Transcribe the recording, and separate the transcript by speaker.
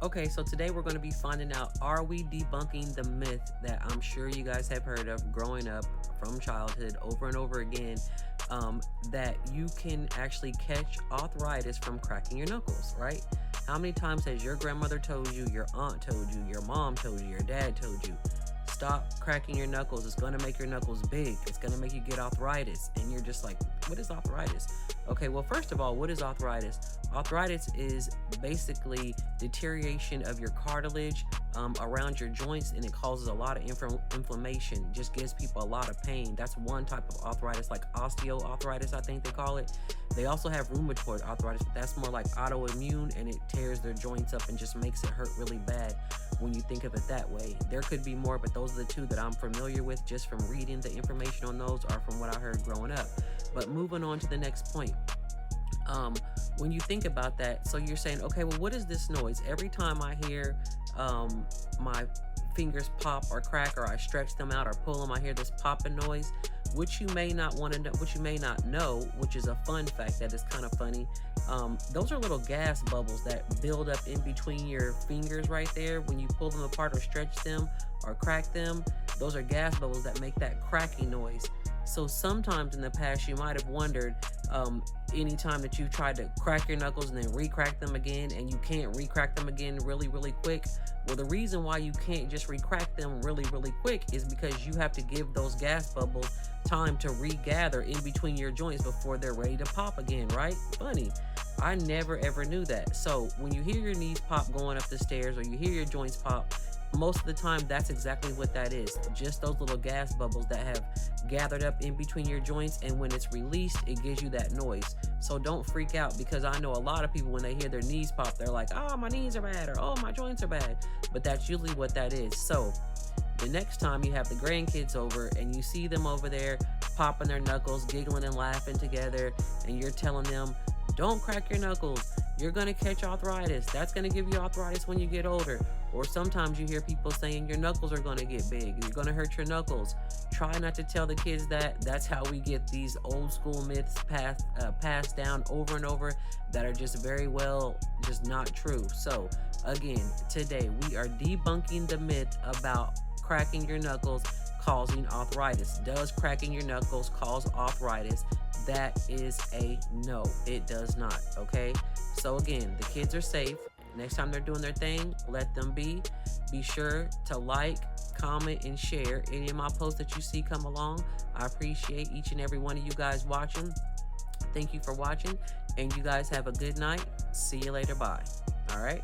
Speaker 1: Okay, so today we're going to be finding out, are we debunking the myth that I'm sure you guys have heard of growing up from childhood over and over again, that you can actually catch arthritis from cracking your knuckles, right? How many times has your grandmother told you, your aunt told you, your mom told you, your dad told you, stop cracking your knuckles? It's going to make your knuckles big. It's going to make you get arthritis. And you're just like, what is arthritis? Okay, well, first of all, what is arthritis? Arthritis is basically deterioration of your cartilage around your joints, and it causes a lot of inflammation. Just gives people a lot of pain. That's one type of arthritis, like osteoarthritis, I think they call it. They also have rheumatoid arthritis, but that's more like autoimmune, and it tears their joints up and just makes it hurt really bad when you think of it that way. There could be more, but those are the two that I'm familiar with just from reading the information on those or from what I heard growing up. But moving on to the next point. When you think about that, so you're saying, okay, well, what is this noise? Every time I hear my fingers pop or crack, or I stretch them out or pull them, I hear this popping noise. Which you may not want to know, which you may not know, which is a fun fact that is kind of funny. Those are little gas bubbles that build up in between your fingers right there. When you pull them apart or stretch them or crack them, those are gas bubbles that make that cracking noise. So sometimes in the past, you might have wondered, anytime that you tried to crack your knuckles and then re-crack them again, and you can't re-crack them again really, really quick. Well, the reason why you can't just re-crack them really, really quick is because you have to give those gas bubbles time to regather in between your joints before they're ready to pop again, right? Funny. I never ever knew that. So when you hear your knees pop going up the stairs, or you hear your joints pop, most of the time that's exactly what that is. Just those little gas bubbles that have gathered up in between your joints, and when it's released, it gives you that noise. So don't freak out, because I know a lot of people, when they hear their knees pop, they're like, oh, my knees are bad, or oh, my joints are bad. But that's usually what that is. So the next time you have the grandkids over and you see them over there popping their knuckles, giggling and laughing together, and you're telling them, don't crack your knuckles, you're going to catch arthritis. That's going to give you arthritis when you get older. Or sometimes you hear people saying your knuckles are going to get big, you're going to hurt your knuckles. Try not to tell the kids that. That's how we get these old school myths passed down over and over that are just very well just not true. So again, today we are debunking the myth about cracking your knuckles causing arthritis. Does cracking your knuckles cause arthritis? That is a no, it does not. Okay, so again, the kids are safe. Next time they're doing their thing, let them be. Be sure to like, comment, and share any of my posts that you see come along. I appreciate each and every one of you guys watching. Thank you for watching, and you guys have a good night. See you later. Bye. All right.